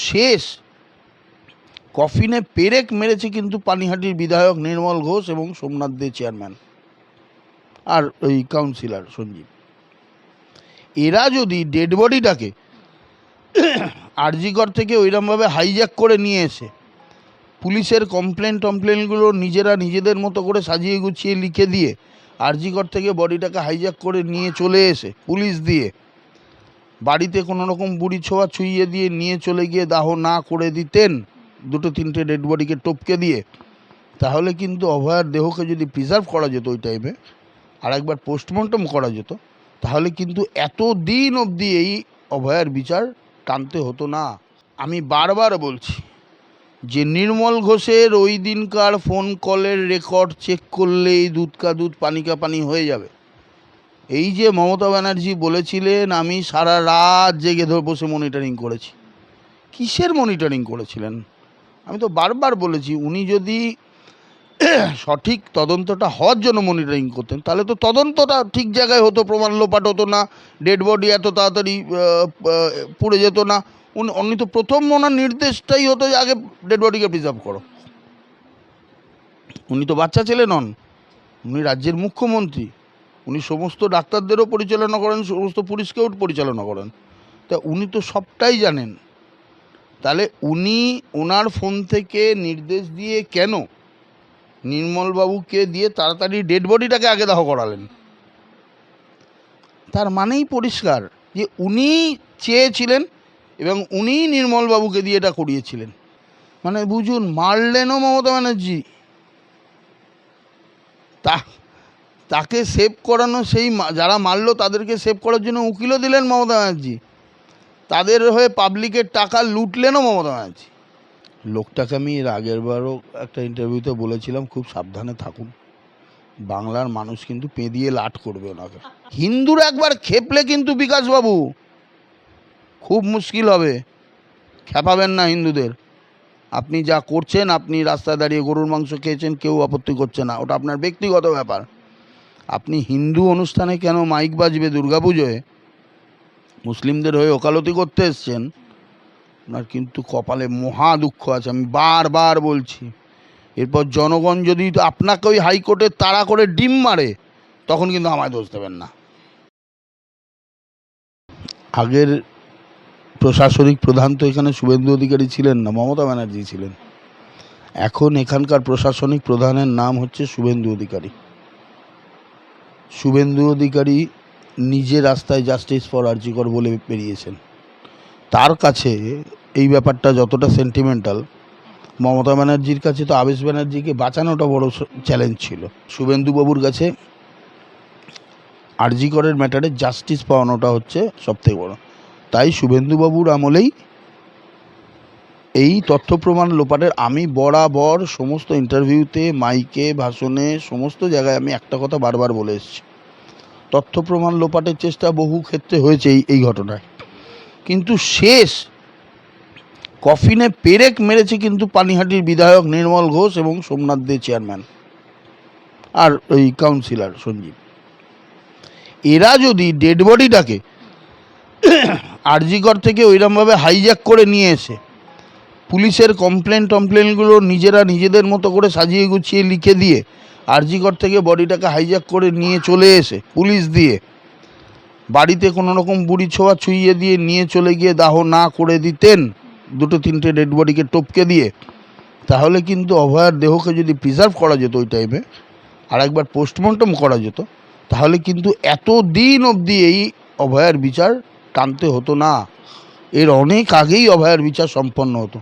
শেষ কফিনে পেরেক মেরেছে কিন্তু পানিহাটির বিধায়ক নির্মল ঘোষ এবং সোমনাথ দে চেয়ারম্যান আর ওই কাউন্সিলর সঞ্জীব। এরা যদি ডেড বডিটাকে আরজিকর থেকে ওইরকমভাবে হাইজ্যাক করে নিয়ে এসে পুলিশের কমপ্লেনগুলো নিজেরা নিজেদের মতো করে সাজিয়ে গুছিয়ে লিখে দিয়ে আরজিকর থেকে বডিটাকে হাইজ্যাক করে নিয়ে চলে এসে পুলিশ দিয়ে বাড়িতে কোনো রকম বুড়ি ছোঁয়া ছুঁইয়ে দিয়ে নিয়ে চলে গিয়ে দাহ না করে দিতেন, দুটো তিনটে ডেড বডিকে টপকে দিয়ে, তাহলে কিন্তু অভয়ার দেহকে যদি প্রিজার্ভ করা যেত ওই টাইমে, আর একবার পোস্টমর্টম করা যেত, তাহলে কিন্তু এত দিন অবধি এই অভয়ার বিচার টানতে হতো না। আমি বারবার বলছি যে নির্মল ঘোষের ওই দিনকার ফোন কলের রেকর্ড চেক করলেই দুধ কা দুধ পানি কা পানি হয়ে যাবে। এই যে মমতা ব্যানার্জি বলেছিলেন আমি সারা রাত জেগে বসে মনিটরিং করেছি, কিসের মনিটরিং করেছিলেন? আমি তো বারবার বলেছি উনি যদি সঠিক তদন্তটা হওয়ার জন্য মনিটরিং করতেন তাহলে তো তদন্তটা ঠিক জায়গায় হতো, প্রমাণ লোপাট হতো না, ডেড বডি এত তাড়াতাড়ি পুড়ে যেত না। উনি তো প্রথম ওনার নির্দেশটাই হতো যে আগে ডেড বডিকে প্রিজার্ভ করো। উনি তো বাচ্চা ছেলে নন, উনি রাজ্যের মুখ্যমন্ত্রী, উনি সমস্ত ডাক্তারদেরও পরিচালনা করেন, সমস্ত পুলিশকেও পরিচালনা করেন, তা উনি তো সবটাই জানেন। তাহলে উনি ওনার ফোন থেকে নির্দেশ দিয়ে কেন নির্মলবাবুকে দিয়ে তাড়াতাড়ি ডেড বডিটাকে আগে দাহ করালেন? তার মানেই পরিষ্কার যে উনি চেয়েছিলেন এবং উনি নির্মলবাবুকে দিয়ে এটা করিয়েছিলেন। মানে বুঝুন, মারলেনও মমতা ব্যানার্জি, তাকে সেভ করানো, সেই যারা মারলো তাদেরকে সেভ করার জন্য উকিলও দিলেন মমতা ব্যানার্জি, তাদের হয়ে পাবলিকের টাকা লুটলেনও মমতা ব্যানার্জি। লোকটাকে আমি এর আগের বারও একটা ইন্টারভিউতে বলেছিলাম খুব সাবধানে থাকুন, বাংলার মানুষ কিন্তু পেঁদিয়ে লাট করবে ওনাকে। হিন্দুরা একবার খেপলে কিন্তু বিকাশবাবু খুব মুশকিল হবে, খেপাবেন না হিন্দুদের। আপনি যা করছেন, আপনি রাস্তায় দাঁড়িয়ে গরুর মাংস খেয়েছেন, কেউ আপত্তি করছে না, ওটা আপনার ব্যক্তিগত ব্যাপার। আপনি হিন্দু অনুষ্ঠানে কেন মাইক বাজবে দুর্গাপুজোয়, মুসলিমদের হয়ে ওকালতি করতে এসছেন, আপনার কিন্তু কপালে মহা দুঃখ আছে, আমি বারবার বলছি। এরপর জনগণ যদি আপনাকে ওই হাইকোর্টে তাড়া করে ডিম মারে তখন কিন্তু আমায় দোষ দেবেন না। আগের প্রশাসনিক প্রধান তো এখানে শুভেন্দু অধিকারী ছিলেন না, মমতা ব্যানার্জি ছিলেন। এখন এখানকার প্রশাসনিক প্রধানের নাম হচ্ছে শুভেন্দু অধিকারী। শুভেন্দু অধিকারী নিজে রাস্তায় জাস্টিস ফর আরজিকর বলে বেরিয়েছেন। তার কাছে এই ব্যাপারটা যতটা সেন্টিমেন্টাল, মমতা ব্যানার্জির কাছে তো আবেশ ব্যানার্জিকে বাঁচানোটা বড় চ্যালেঞ্জ ছিল। শুভেন্দুবাবুর কাছে আরজিকরের ম্যাটারে জাস্টিস পাওয়ানোটা হচ্ছে সবথেকে বড়। তাই শুভেন্দুবাবুর আমলেই এই তথ্য প্রমাণ লোপাটের, আমি বরাবর সমস্ত ইন্টারভিউতে, মাইকে, ভাষণে, সমস্ত জায়গায় আমি একটা কথা বারবার বলে এসেছি, তথ্য প্রমাণ লোপাটের চেষ্টা বহু ক্ষেত্রে হয়েছে এই ঘটনায়, কিন্তু শেষ কফিনে পেরেক মেরেছে কিন্তু পানিহাটির বিধায়ক নির্মল ঘোষ এবং সোমনাথ দে চেয়ারম্যান আর ওই কাউন্সিলর সঞ্জীব। এরা যদি ডেড বডিটাকে আরজিকর থেকে ওইরকমভাবে হাইজ্যাক করে নিয়ে এসে পুলিশের কমপ্লেনগুলো নিজেরা নিজেদের মতো করে সাজিয়ে গুছিয়ে লিখে দিয়ে আরজিকর থেকে বডিটাকে হাইজ্যাক করে নিয়ে চলে এসে পুলিশ দিয়ে বাড়িতে কোনো রকম বুড়ি ছোঁয়া ছুঁইয়ে দিয়ে নিয়ে চলে গিয়ে দাহ না করে দিতেন, দুটো তিনটে ডেড বডিকে টপকে দিয়ে, তাহলে কিন্তু অভয়ার দেহকে যদি প্রিজার্ভ করা যেত ওই টাইমে, আর একবার পোস্টমর্টম করা যেত, তাহলে কিন্তু এত দিন অবধি এই অভয়ার বিচার টানতে হতো না। এর অনেক আগেই অভয়ার বিচার সম্পন্ন হতো।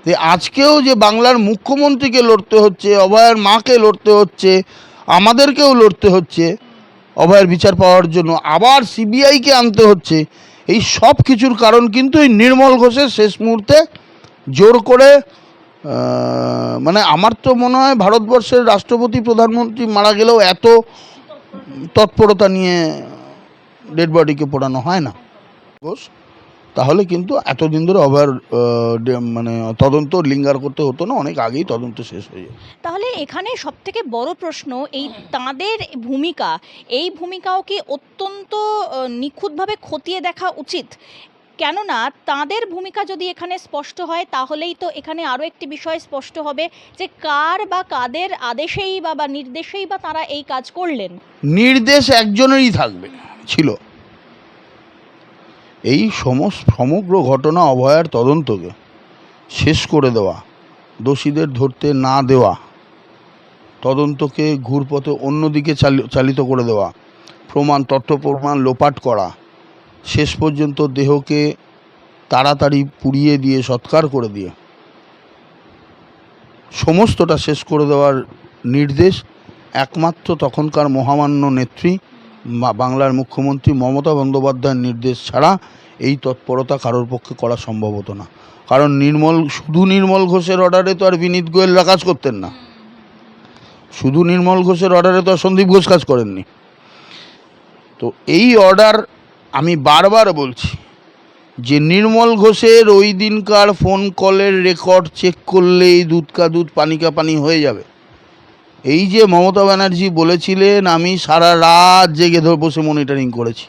যে আজকেও যে বাংলার মুখ্যমন্ত্রীকে লড়তে হচ্ছে, অভয়ার মাকে লড়তে হচ্ছে, আমাদেরকেও লড়তে হচ্ছে অভয়ার বিচার পাওয়ার জন্য, আবার সিবিআইকে আনতে হচ্ছে, এই সব কিছুর কারণ কিন্তু এই নির্মল ঘোষের শেষ মুহূর্তে জোর করে, মানে আমার তো মনে হয় ভারতবর্ষের রাষ্ট্রপতি প্রধানমন্ত্রী মারা গেলেও এত তৎপরতা নিয়ে ডেড বডিকে পোড়ানো হয় না ঘোষ, তাহলে কিন্তু এতদিন ধরে অভয়ার মানে তদন্ত লিঙ্গার করতে হতো না, অনেক আগেই তদন্ত শেষ হয়ে যায়। তাহলে এখানে সবথেকে বড় প্রশ্ন, এই তাঁদের ভূমিকা, এই ভূমিকাও কি অত্যন্ত নিখুঁতভাবে খতিয়ে দেখা উচিত? কেননা তাদের ভূমিকা যদি এখানে স্পষ্ট হয় তাহলেই তো এখানে আরও একটি বিষয় স্পষ্ট হবে যে কার বা কাদের আদেশেই বা নির্দেশেই বা তারা এই কাজ করলেন। নির্দেশ একজনেরই থাকবে, ছিল। এই সমগ্র ঘটনা অভয়ার তদন্তকে শেষ করে দেওয়া, দোষীদের ধরতে না দেওয়া, তদন্তকে ঘুরপথে অন্যদিকে চালিত করে দেওয়া, তথ্য প্রমাণ লোপাট করা, শেষ পর্যন্ত দেহকে তাড়াতাড়ি পুড়িয়ে দিয়ে সৎকার করে দিয়ে সমস্তটা শেষ করে দেওয়ার নির্দেশ একমাত্র তখনকার মহামান্য নেত্রী বাংলার মুখ্যমন্ত্রী মমতা বন্দ্যোপাধ্যায়ের নির্দেশ ছাড়া এই তৎপরতা কারোর পক্ষে করা সম্ভব হতো না। কারণ শুধু নির্মল ঘোষের অর্ডারে তো আর বিনীত গোয়েলরা কাজ করতেন না, শুধু নির্মল ঘোষের অর্ডারে তো আর সন্দীপ ঘোষ কাজ করেননি। তো এই অর্ডার, আমি বারবার বলছি যে নির্মল ঘোষের ওই দিনকার ফোন কলের রেকর্ড চেক করলেই দুধ কা দুধ পানি কা পানি হয়ে যাবে। এই যে মমতা ব্যানার্জি বলেছিলেন আমি সারা রাত জেগে বসে মনিটরিং করেছি,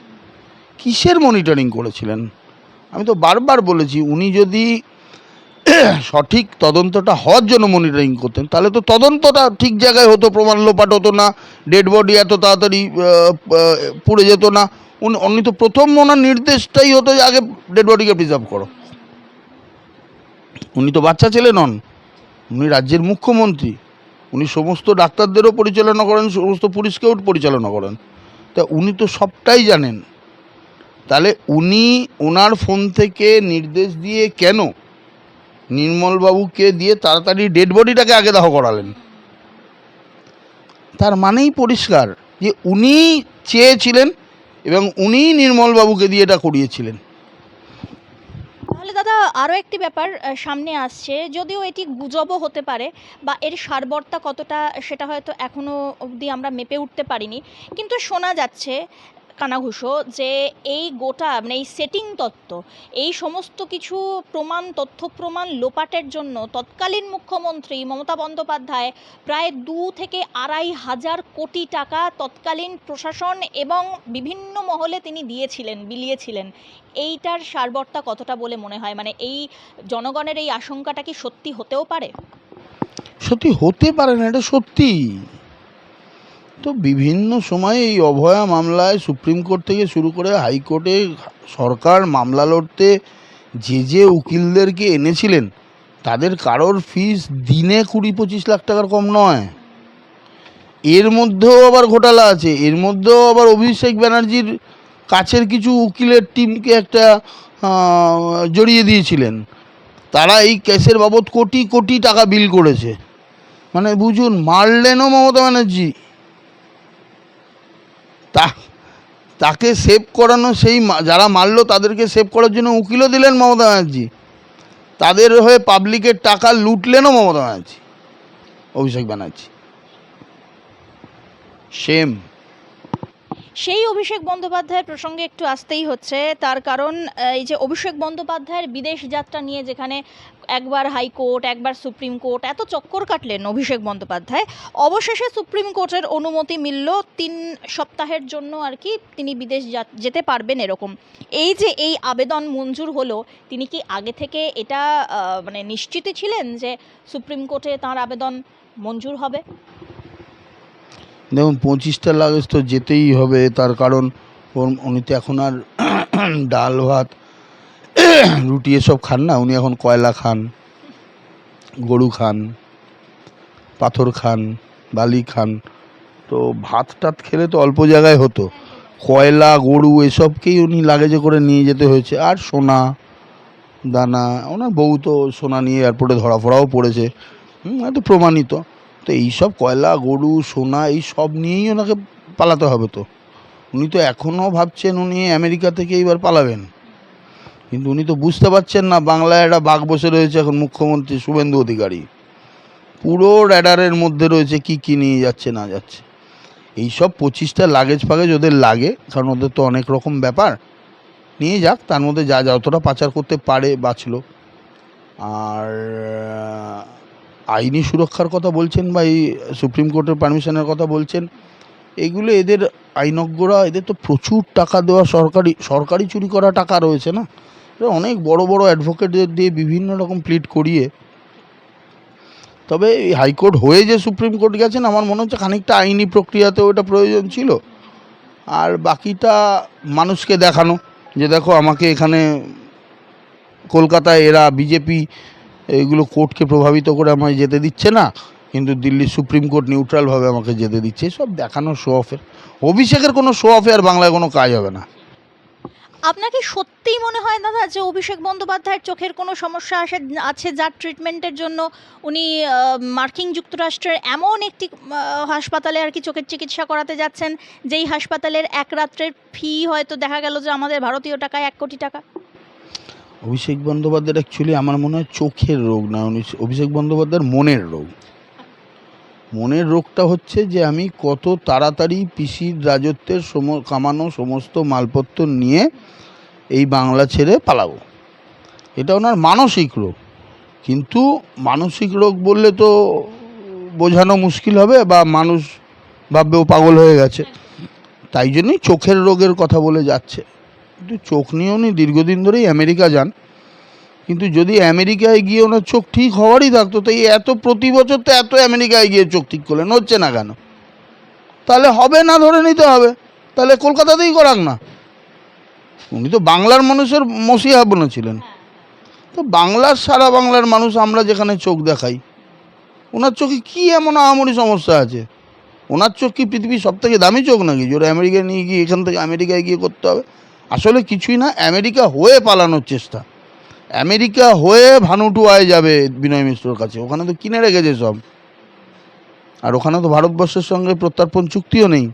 কিসের মনিটরিং করেছিলেন? আমি তো বারবার বলেছি উনি যদি সঠিক তদন্তটা হওয়ার জন্য মনিটরিং করতেন তাহলে তো তদন্তটা ঠিক জায়গায় হতো, প্রমাণ লোপাট হতো না, ডেড বডি এত তাড়াতাড়ি পুড়ে যেত না। উনি তো প্রথম ওনার নির্দেশটাই হতো যে আগে ডেড বডিকে প্রিজার্ভ করো। উনি তো বাচ্চা ছেলে নন, উনি রাজ্যের মুখ্যমন্ত্রী, উনি সমস্ত ডাক্তারদেরও পরিচালনা করেন, সমস্ত পুলিশকেও পরিচালনা করেন, তা উনি তো সবটাই জানেন। তাহলে উনি ওনার ফোন থেকে নির্দেশ দিয়ে কেন নির্মলবাবুকে দিয়ে তাড়াতাড়ি ডেড বডিটাকে আগে দাহ করালেন? তার মানেই পরিষ্কার যে উনি চেয়েছিলেন এবং উনি নির্মলবাবুকে দিয়ে এটা করিয়েছিলেন। তাহলে দাদা আরও একটি ব্যাপার সামনে আসছে, যদিও এটি গুজবও হতে পারে বা এর সারবর্তা কতটা সেটা হয়তো এখনও অবধি আমরা মেপে উঠতে পারিনি, কিন্তু শোনা যাচ্ছে কানাঘুষো যে এই গোটা মানে এই সেটিং তত্ত্ব, এই সমস্ত কিছু তথ্য প্রমাণ লোপাটের জন্য তৎকালীন মুখ্যমন্ত্রী মমতা বন্দ্যোপাধ্যায় প্রায় 2 থেকে 2.5 কোটি টাকা তৎকালীন প্রশাসন এবং বিভিন্ন মহলে তিনি বিলিয়েছিলেন। এইটার সারবর্তা কতটা বলে মনে হয়? মানে এই জনগণের এই আশঙ্কাটা কি সত্যি হতেও পারে? সত্যি হতে পারে না, এটা সত্যি। তো বিভিন্ন সময় এই অভয়া মামলায় সুপ্রিম কোর্ট থেকে শুরু করে হাইকোর্টে সরকার মামলা লড়তে যে উকিলদেরকে এনেছিলেন তাদের কারোর ফিস দিনে 20-25 লাখ টাকার কম নয়। এর মধ্যেও আবার ঘোটালা আছে, এর মধ্যেও আবার অভিষেক ব্যানার্জির কাছের কিছু উকিলের টিমকে একটা জড়িয়ে দিয়েছিলেন, তারা এই কেসের বাবদ কোটি কোটি টাকা বিল করেছে। মানে বুঝুন, মারলেনও মমতা ব্যানার্জি, তাকে সেভ করানো, সেই যারা মারলো তাদেরকে সেভ করার জন্য উকিলও দিলেন মমতা ব্যানার্জি, তাদের হয়ে পাবলিকের টাকা লুটলেনও মমতা ব্যানার্জি, অভিষেক ব্যানার্জি। সেম। সেই অভিষেক বন্দ্যোপাধ্যায়ের প্রসঙ্গে একটু আসতেই হচ্ছে, তার কারণ এই যে অভিষেক বন্দ্যোপাধ্যায়ের বিদেশ যাত্রা নিয়ে যেখানে একবার হাইকোর্ট একবার সুপ্রিম কোর্ট এত চক্কর কাটলেন অভিষেক বন্দ্যোপাধ্যায়, অবশেষে সুপ্রিম কোর্টের অনুমতি মিলল 3 সপ্তাহের জন্য আর কি তিনি বিদেশ যেতে পারবেন এরকম। এই যে এই আবেদন মঞ্জুর হলো, তিনি কি আগে থেকে এটা মানে নিশ্চিতই ছিলেন যে সুপ্রিম কোর্টে তাঁর আবেদন মঞ্জুর হবে? দেখুন, 25টা লাগেজ তো যেতেই হবে, তার কারণ উনি তো এখন আর ডাল ভাত রুটি এসব খান না, উনি এখন কয়লা খান, গরু খান, পাথর খান, বালি খান। তো ভাত টাত খেলে তো অল্প জায়গায় হতো, কয়লা গরু এসবকেই উনি লাগেজে করে নিয়ে যেতে হয়েছে। আর সোনা দানা, ওনার বউ তো সোনা নিয়ে এয়ারপোর্টে ধরা ফড়াও পড়েছে, তো প্রমাণিত। তো এইসব কয়লা গরু সোনা এই সব নিয়েই ওনাকে পালাতে হবে। তো উনি তো এখনও ভাবছেন উনি আমেরিকা থেকে এইবার পালাবেন, কিন্তু উনি তো বুঝতে পারছেন না বাংলায় একটা বাঘ বসে রয়েছে এখন, মুখ্যমন্ত্রী শুভেন্দু অধিকারী পুরো র্যাডারের মধ্যে রয়েছে কি কি নিয়ে যাচ্ছে না যাচ্ছে। এইসব 25টা লাগেজ ফাগেজ ওদের লাগে, কারণ ওদের তো অনেক রকম ব্যাপার, নিয়ে যাক, তার মধ্যে যা যতটা পাচার করতে পারে বাঁচলো। আর আইনি সুরক্ষার কথা বলছেন বা এই সুপ্রিম কোর্টের পারমিশনের কথা বলছেন, এগুলো এদের আইনজ্ঞরা, এদের তো প্রচুর টাকা দেওয়া সরকারি চুরি করা টাকা রয়েছে না, অনেক বড় বড় অ্যাডভোকেটদের দিয়ে বিভিন্ন রকম প্লিট করিয়ে, তবে এই হাইকোর্ট হয়ে যে সুপ্রিম কোর্ট গেছেন, আমার মনে হচ্ছে খানিকটা আইনি প্রক্রিয়াতেও এটা প্রয়োজন ছিল। আর বাকিটা মানুষকে দেখানো যে দেখো আমাকে এখানে কলকাতায় এরা বিজেপি এগুলো কোর্টকে প্রভাবিত করে আমায় যেতে দিচ্ছে না, কিন্তু দিল্লির সুপ্রিম কোর্ট নিউট্রালভাবে আমাকে যেতে দিচ্ছে। সব দেখানো শো অফের। অভিষেকের কোনো শো অফে আর বাংলায় কোনো কাজ হবে না। আপনার কি সত্যিই মনে হয় দাদা যে অভিষেক বন্দ্যোপাধ্যায়ের চোখের কোনো সমস্যা আছে যার ট্রিটমেন্টের জন্য উনি মার্কিন যুক্তরাষ্ট্রের এমন একটি হাসপাতালে আর কি চোখের চিকিৎসা করাতে যাচ্ছেন, যেই হাসপাতালের এক রাত্রের ফি হয়তো দেখা গেল যে আমাদের ভারতীয় টাকায় 1 কোটি টাকা? অভিষেক বন্দ্যোপাধ্যায়ের অ্যাকচুয়ালি আমার মনে হয় চোখের রোগ না, অভিষেক বন্দ্যোপাধ্যায়ের মনের রোগ। মনের রোগটা হচ্ছে যে আমি কত তাড়াতাড়ি পিসির রাজত্বের কামানো সমস্ত মালপত্র নিয়ে এই বাংলা ছেড়ে পালাবো, এটা ওনার মানসিক রোগ। কিন্তু মানসিক রোগ বললে তো বোঝানো মুশকিল হবে, বা মানুষ ভাববেও পাগল হয়ে গেছে, তাই জন্যই চোখের রোগের কথা বলে যাচ্ছে। কিন্তু চোখ নিয়ে উনি দীর্ঘদিন ধরেই আমেরিকা যান, কিন্তু যদি আমেরিকায় গিয়ে ওনার চোখ ঠিক হওয়ারই থাকতো, তো এই এত প্রতি বছর তো এত আমেরিকায় গিয়ে চোখ ঠিক করলেন, হচ্ছে না কেন? তাহলে হবে না, ধরে নিতে হবে, তাহলে কলকাতাতেই করাক না। উনি তো বাংলার মানুষের মসিহা বলেছিলেন, তো বাংলার সারা বাংলার মানুষ আমরা যেখানে চোখ দেখাই, ওনার চোখে কী এমন আহামরি সমস্যা আছে? ওনার চোখ কি পৃথিবীর সব থেকে দামি চোখ নাকি, যে ওরা আমেরিকায় নিয়ে গিয়ে এখান থেকে আমেরিকায় গিয়ে করতে হবে? আসলে কিছুই না, আমেরিকা হয়ে পালানোর চেষ্টা। আমেরিকা হয়ে ভানুটুয়ায় যাবে বিনয় মিশ্রর কাছে, ওখানে তো কিনে রেখেছে সব, আর ওখানে তো ভারতবর্ষের সঙ্গে প্রত্যর্পণ চুক্তিও নেই।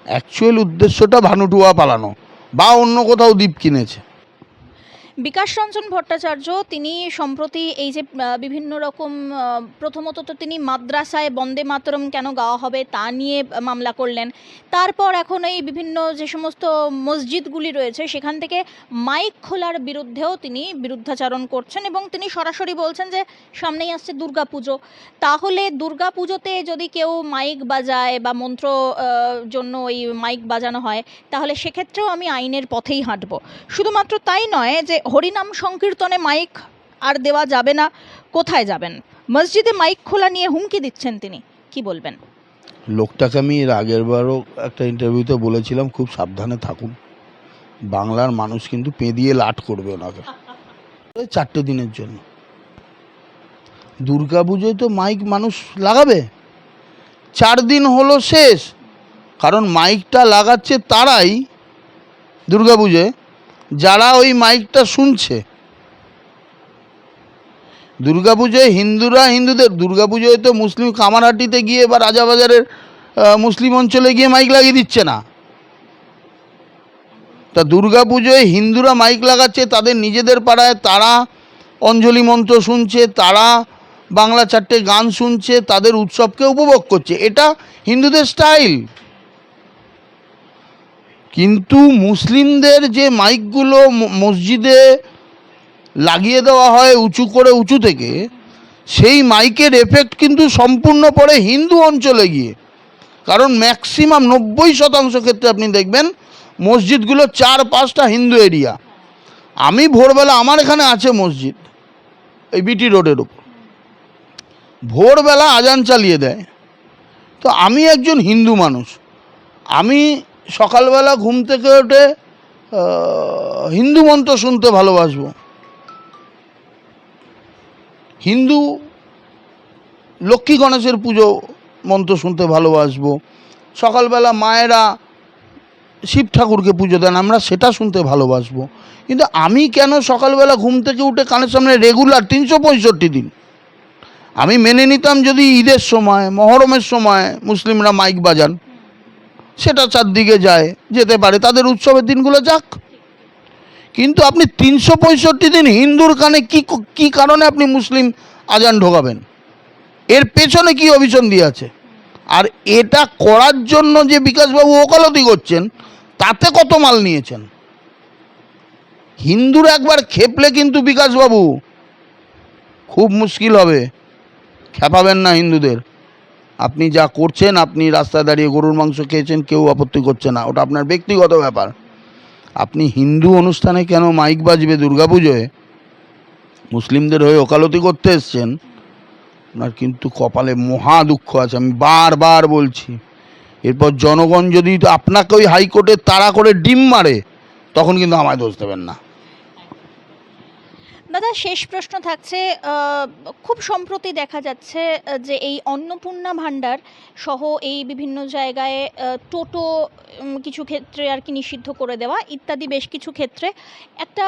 অ্যাকচুয়াল উদ্দেশ্যটা ভানুটুয়া পালানো, বা অন্য কোথাও দ্বীপ কিনেছে। বিকাশ রঞ্জন ভট্টাচার্য তিনি সম্প্রতি এই যে বিভিন্ন রকম প্রথমত তো তিনি মাদ্রাসায় বন্দে মাতরম কেন গাওয়া হবে তা নিয়ে মামলা করলেন, তারপর এখন এই বিভিন্ন যে সমস্ত মসজিদগুলি রয়েছে সেখান থেকে মাইক খোলার বিরুদ্ধেও তিনি বিরুদ্ধাচারণ করছেন, এবং তিনি সরাসরি বলছেন যে সামনেই আসছে দুর্গাপুজো, তাহলে দুর্গাপুজোতে যদি কেউ মাইক বাজায় বা মন্ত্র জন্য ওই মাইক বাজানো হয়, তাহলে সেক্ষেত্রেও আমি আইনের পথেই হাঁটব। শুধুমাত্র তাই নয় যে হরিনাম সংকীর্তনে মাইক আর দেওয়া যাবে না, কোথায় যাবেন? মসজিদে মাইক খোলা নিয়ে হুমকি দিচ্ছেন তিনি, কি বলবেন? লোকটাকে আমি এর আগের বারও একটা ইন্টারভিউতে বলেছিলাম, খুব সাবধানে থাকুন, বাংলার মানুষ কিন্তু পেঁদিয়ে লাট করবে ওনাকে 4টে দিনের জন্য। দুর্গাপুজোয় তো মাইক মানুষ লাগাবে, 4 দিন হলো শেষ। কারণ মাইকটা লাগাচ্ছে তারাই দুর্গাপুজোয় যারা ওই মাইকটা শুনছে। দুর্গাপুজোয় হিন্দুদের, দুর্গাপুজোয় তো মুসলিম কামারহাটিতে গিয়ে বা রাজাবাজারের মুসলিম অঞ্চলে গিয়ে মাইক লাগিয়ে দিচ্ছে না। তা দুর্গাপুজোয় হিন্দুরা মাইক লাগাচ্ছে তাদের নিজেদের পাড়ায়, তারা অঞ্জলি মন্ত্র শুনছে, তারা বাংলা 4টে গান শুনছে, তাদের উৎসবকে উপভোগ করছে, এটা হিন্দুদের স্টাইল। কিন্তু মুসলিমদের যে মাইকগুলো মসজিদে লাগিয়ে দেওয়া হয় উঁচু করে, উঁচু থেকে, সেই মাইকের এফেক্ট কিন্তু সম্পূর্ণ পড়ে হিন্দু অঞ্চলে গিয়ে। কারণ ম্যাক্সিমাম 90% ক্ষেত্রে আপনি দেখবেন মসজিদগুলো 4-5টা হিন্দু এরিয়া। আমি ভোরবেলা, আমার এখানে আছে মসজিদ এই বিটি রোডের উপর, ভোরবেলা আজান চালিয়ে দেয়। তো আমি একজন হিন্দু মানুষ, আমি সকালবেলা ঘুম থেকে উঠে হিন্দু মন্ত্র শুনতে ভালোবাসবো, হিন্দু লক্ষ্মী গণেশের পুজো মন্ত্র শুনতে ভালোবাসবো, সকালবেলা মায়েরা শিব ঠাকুরকে পুজো দেন, আমরা সেটা শুনতে ভালোবাসবো। কিন্তু আমি কেন সকালবেলা ঘুম থেকে উঠে কানের সামনে রেগুলার 365 দিন আমি মেনে নিতাম যদি ঈদের সময়, মহরমের সময় মুসলিমরা মাইক বাজান, সেটা চারদিকে যায়, যেতে পারে, তাদের উৎসবের দিনগুলো যাক। কিন্তু আপনি 365 দিন হিন্দুর কানে কি কারণে আপনি মুসলিম আজান ঢোকাবেন? এর পেছনে কি অভিসন্ধি আছে? আর এটা করার জন্য যে বিকাশবাবু ওকালতি করছেন, তাতে কত মাল নিয়েছেন? হিন্দুর একবার খেপলে কিন্তু বিকাশবাবু খুব মুশকিল হবে। খেপাবেন না হিন্দুদের। আপনি যা করছেন, আপনি রাস্তায় দাঁড়িয়ে গরুর মাংস খেয়েছেন, কেউ আপত্তি করছে না, ওটা আপনার ব্যক্তিগত ব্যাপার। আপনি হিন্দু অনুষ্ঠানে কেন মাইক বাজবে দুর্গাপুজোয়, মুসলিমদের হয়ে ওকালতি করতে এসছেন, আপনার কিন্তু কপালে মহা দুঃখ আছে, আমি বারবার বলছি। এরপর জনগণ যদি আপনাকে ওই হাইকোর্টে তাড়া করে ডিম মারে, তখন কিন্তু আমায় দোষ দেবেন না। দাদা, শেষ প্রশ্ন থাকছে, খুব সম্প্রতি দেখা যাচ্ছে যে এই অন্নপূর্ণা ভাণ্ডার সহ এই বিভিন্ন জায়গায় টোটো কিছু ক্ষেত্রে আর কি নিষিদ্ধ করে দেওয়া ইত্যাদি বেশ কিছু ক্ষেত্রে একটা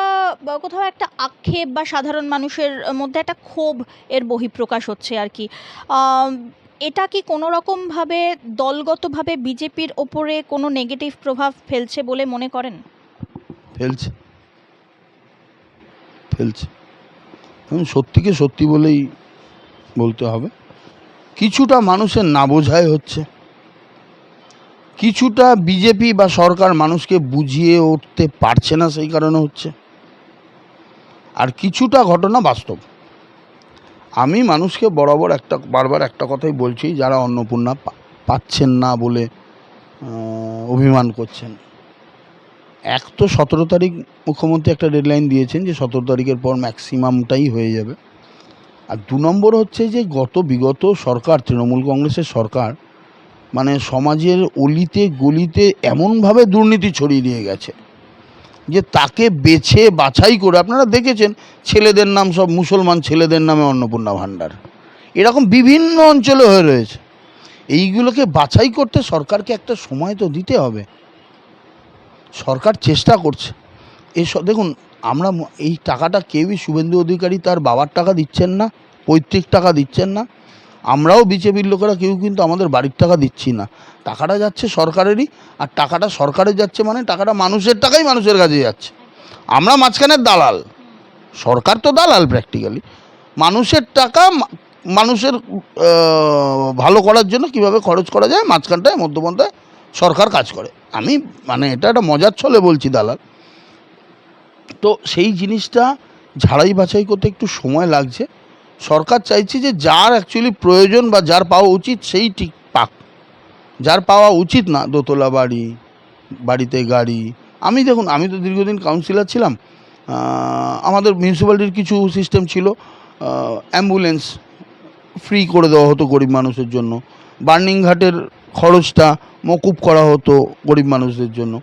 কোথাও একটা আক্ষেপ বা সাধারণ মানুষের মধ্যে একটা ক্ষোভ এর বহিঃপ্রকাশ হচ্ছে আর কি। এটা কি কোনো রকমভাবে দলগতভাবে বিজেপির ওপরে কোনো নেগেটিভ প্রভাব ফেলছে বলে মনে করেন? ফেলছে, ফেলছে। সত্যিকে সত্যি বলেই বলতে হবে। কিছুটা মানুষের না বোঝাই হচ্ছে, কিছুটা বিজেপি বা সরকার মানুষকে বুঝিয়ে উঠতে পারছে না, সেই কারণে হচ্ছে। আর কিছুটা ঘটনা বাস্তব। আমি মানুষকে বরাবর বারবার একটা কথাই বলছি, যারা অন্নপূর্ণা পাচ্ছেন না বলে অভিমান করছেন, এক তো 17 তারিখ মুখ্যমন্ত্রী একটা ডেডলাইন দিয়েছেন যে 17 তারিখের পর ম্যাক্সিমামটাই হয়ে যাবে। আর 2 নম্বর হচ্ছে যে বিগত সরকার, তৃণমূল কংগ্রেসের সরকার, মানে সমাজের অলিতে গলিতে এমনভাবে দুর্নীতি ছড়িয়ে দিয়ে গেছে যে তাকে বেছে বাছাই করে, আপনারা দেখেছেন ছেলেদের নাম সব মুসলমান ছেলেদের নামে অন্নপূর্ণা ভাণ্ডার, এরকম বিভিন্ন অঞ্চলে হয়ে রয়েছে। এইগুলোকে বাছাই করতে সরকারকে একটা সময় তো দিতে হবে। সরকার চেষ্টা করছে। এসব দেখুন, আমরা এই টাকাটা কেউই, শুভেন্দু অধিকারী তার বাবার টাকা দিচ্ছেন না, পৈতৃক টাকা দিচ্ছেন না, আমরাও বিজেপির লোকেরা কেউ কিন্তু আমাদের বাড়ির টাকা দিচ্ছি না। টাকাটা যাচ্ছে সরকারেরই, আর টাকাটা সরকারে যাচ্ছে মানে টাকাটা মানুষের টাকাই মানুষের কাছে যাচ্ছে। আমরা মাঝখানের দালাল, সরকার তো দালাল প্র্যাকটিক্যালি। মানুষের টাকা মানুষের ভালো করার জন্য কিভাবে খরচ করা যায়, মাঝখানটায় মধ্যপন্থায় সরকার কাজ করে। আমি মানে এটা একটা মজার ছলে বলছি, দালাল। তো সেই জিনিসটা ঝাড়াই বাছাই করতে একটু সময় লাগছে। সরকার চাইছে যে যার অ্যাকচুয়ালি প্রয়োজন বা যার পাওয়া উচিত সেই ঠিক পাক, যার পাওয়া উচিত না, দোতলা বাড়ি, বাড়িতে গাড়ি। দেখুন, আমি তো দীর্ঘদিন কাউন্সিলর ছিলাম। আমাদের মিউনিসিপ্যালিটির কিছু সিস্টেম ছিল, অ্যাম্বুলেন্স ফ্রি করে দেওয়া হতো গরিব মানুষের জন্য, বার্নিং ঘাটের খরচটা মকুব করা হতো গরিব মানুষদের জন্য।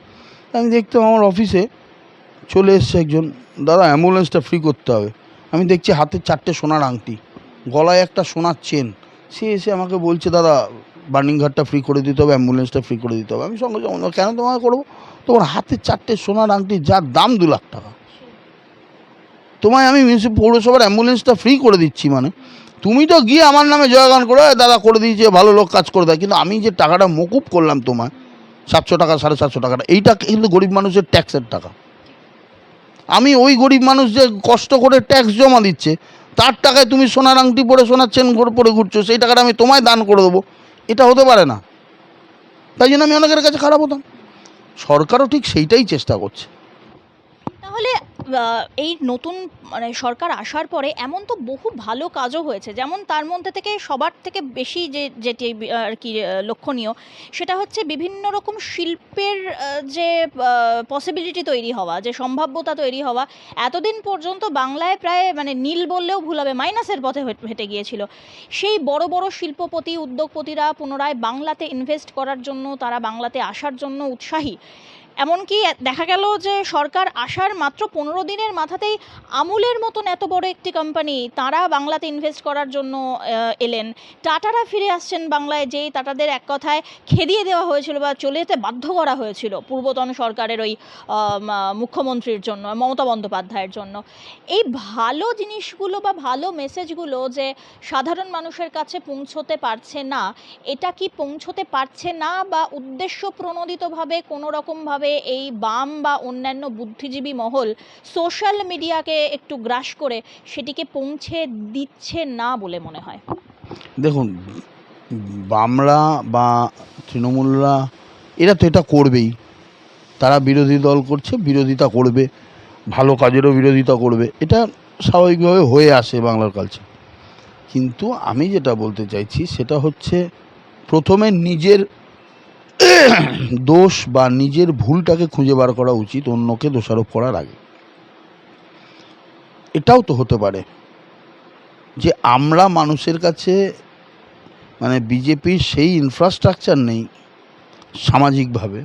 আমি দেখতাম আমার অফিসে চলে এসছে একজন, দাদা অ্যাম্বুলেন্সটা ফ্রি করতে হবে। আমি দেখছি হাতে 4টে সোনার আংটি, গলায় একটা সোনার চেন। সে এসে আমাকে বলছে, দাদা বার্নিং ঘাটটা ফ্রি করে দিতে হবে, অ্যাম্বুলেন্সটা ফ্রি করে দিতে হবে। আমি সঙ্গে সঙ্গে, কেন তোমাকে করবো? তোমার হাতে 4টে সোনার আংটি, যার দাম 2 লাখ টাকা, তোমায় আমি পৌরসভার অ্যাম্বুলেন্সটা ফ্রি করে দিচ্ছি, মানে তুমি তো গিয়ে আমার নামে জয়গান করে দাদা করে দিয়েছে, ভালো লোক কাজ করে দেয়। কিন্তু আমি যে টাকাটা মকুব করলাম তোমায়, 700 টাকা 750 টাকাটা, এইটা কিন্তু গরিব মানুষের ট্যাক্সের টাকা। আমি ওই গরিব মানুষ যে কষ্ট করে ট্যাক্স জমা দিচ্ছে, তার টাকায় তুমি সোনার আংটি পরে সোনার চেন পরে ঘুরছো, সেই টাকাটা আমি তোমায় দান করে দেবো, এটা হতে পারে না। তাই জন্য আমি অনেকের কাছে খারাপ হতাম। সরকারও ঠিক সেইটাই চেষ্টা করছে। তাহলে এই নতুন মানে সরকার আসার পরে এমন তো বহু ভালো কাজও হয়েছে, যেমন তার মধ্যে থেকে সবার থেকে বেশি যেটি আর কি লক্ষণীয়, সেটা হচ্ছে বিভিন্ন রকম শিল্পের যে পসিবিলিটি তৈরি হওয়া, যে সম্ভাব্যতা তৈরি হওয়া। এতদিন পর্যন্ত বাংলায় প্রায় মানে নীল বললেও ভুল হবে, মাইনাসের পথে হেঁটে গিয়েছিল। সেই বড় বড় শিল্পপতি উদ্যোগপতিরা পুনরায় বাংলাতে ইনভেস্ট করার জন্য, তারা বাংলাতে আসার জন্য উৎসাহী। এমনকি দেখা গেল যে সরকার আসার মাত্র 15 দিনের মাথাতেই আমুলের মতন এত বড় একটি কোম্পানি, তারা বাংলাতে ইনভেস্ট করার জন্য এলেন। টাটারা ফিরে আসছেন বাংলায়, যেই টাটাদের এক কথায় খেদিয়ে দেওয়া হয়েছিল বা চলে যেতে বাধ্য করা হয়েছিল পূর্বতন সরকারের ওই মুখ্যমন্ত্রীর জন্য, মমতা বন্দ্যোপাধ্যায়ের জন্য। এই ভালো জিনিসগুলো বা ভালো মেসেজগুলো যে সাধারণ মানুষের কাছে পৌঁছতে পারছে না, এটা কি পৌঁছতে পারছে না বা উদ্দেশ্য প্রণোদিতভাবে কোনো রকমভাবে এই বাম বা অন্যান্য বুদ্ধিজীবী মহল সোশ্যাল মিডিয়াকে একটু গ্রাস করে সেটিকে পৌঁছে দিচ্ছে না বলে মনে হয়? দেখুন, বামরা বা তৃণমূলরা এরা তো এটা করবেই। তারা বিরোধী দল করছে, বিরোধিতা করবে, ভালো কাজেরও বিরোধিতা করবে, এটা স্বাভাবিকভাবে হয়ে আসে বাংলার কালচার। কিন্তু আমি যেটা বলতে চাইছি সেটা হচ্ছে, প্রথমে নিজের দোষ বা নিজের ভুলটাকে খুঁজে বার করা উচিত অন্যকে দোষারোপ করার আগে। এটাও তো হতে পারে যে আমরা মানুষের কাছে, মানে বিজেপির সেই ইনফ্রাস্ট্রাকচার নেই সামাজিকভাবে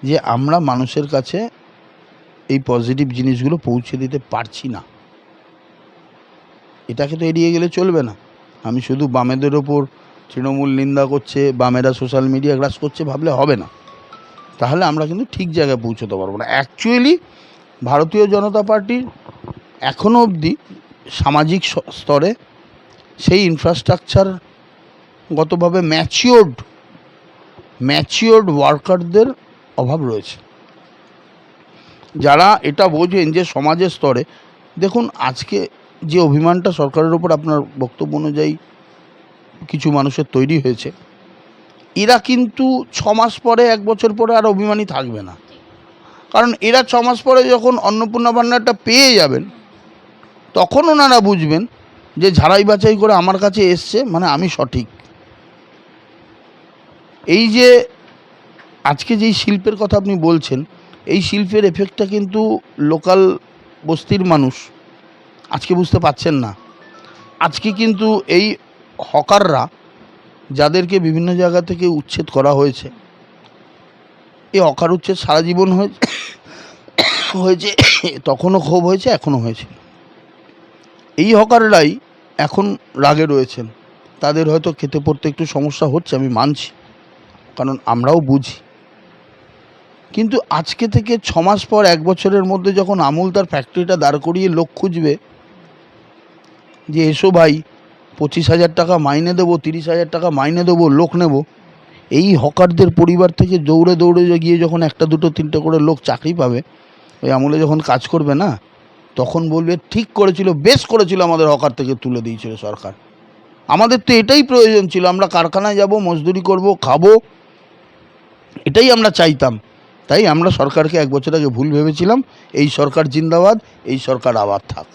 যে আমরা মানুষের কাছে এই পজিটিভ জিনিসগুলো পৌঁছে দিতে পারছি না। এটাকে তো এড়িয়ে গেলে চলবে না। আমি শুধু বামেদের ওপর তৃণমূল নিন্দা করছে, বামেরা সোশ্যাল মিডিয়া গ্রাস করছে ভাবলে হবে না, তাহলে আমরা কিন্তু ঠিক জায়গায় পৌঁছতে পারবো না। অ্যাকচুয়ালি ভারতীয় জনতা পার্টির এখনও অবধি সামাজিক স্তরে সেই ইনফ্রাস্ট্রাকচারগতভাবে ম্যাচিওর্ড ওয়ার্কারদের অভাব রয়েছে, যারা এটা বোঝেন যে সমাজের স্তরে। দেখুন আজকে যে অভিমানটা সরকারের ওপর আপনার বক্তব্য অনুযায়ী কিছু মানুষের তৈরি হয়েছে, এরা কিন্তু 6 মাস পরে 1 বছর পরে আর অভিমানী থাকবে না। কারণ এরা 6 মাস পরে যখন অন্নপূর্ণা ভাণ্ডারটা পেয়ে যাবেন, তখন ওনারা বুঝবেন যে ঝাড়াই বাছাই করে আমার কাছে এসছে মানে আমি সঠিক। এই যে আজকে যেই শিল্পের কথা আপনি বলছেন, এই শিল্পের এফেক্টটা কিন্তু লোকাল বস্তির মানুষ আজকে বুঝতে পারছেন না। আজকে কিন্তু এই হকাররা, যাদেরকে বিভিন্ন জায়গা থেকে উচ্ছেদ করা হয়েছে, এই হকার উচ্ছেদ সারা জীবন হয়েছে, তখনও ক্ষোভ হয়েছে, এখনও হয়েছে। এই হকাররাই এখন রাগে রয়েছেন। তাদের হয়তো খেতে পড়তে একটু সমস্যা হচ্ছে, আমি মানছি, কারণ আমরাও বুঝি। কিন্তু আজকে থেকে 6 মাস পর 1 বছরের মধ্যে যখন আমুল তার ফ্যাক্টরিটা দাঁড় করিয়ে লোক খুঁজবে যে এসো ভাই 25,000 টাকা মাইনে দেবো, 30,000 টাকা মাইনে দেবো, লোক নেব, এই হকারদের পরিবার থেকে দৌড়ে দৌড়ে গিয়ে যখন 1, 2, 3টে করে লোক চাকরি পাবে, ওই আমলে যখন কাজ করবে না, তখন বলবে ঠিক করেছিল, বেশ করেছিল, আমাদের হকার থেকে তুলে দিয়েছিল সরকার। আমাদের তো এটাই প্রয়োজন ছিল, আমরা কারখানায় যাব, মজদুরি করব, খাবো, এটাই আমরা চাইতাম। তাই আমরা সরকারকে 1 বছর আগে ভুল ভেবেছিলাম। এই সরকার জিন্দাবাদ, এই সরকার আবার থাক।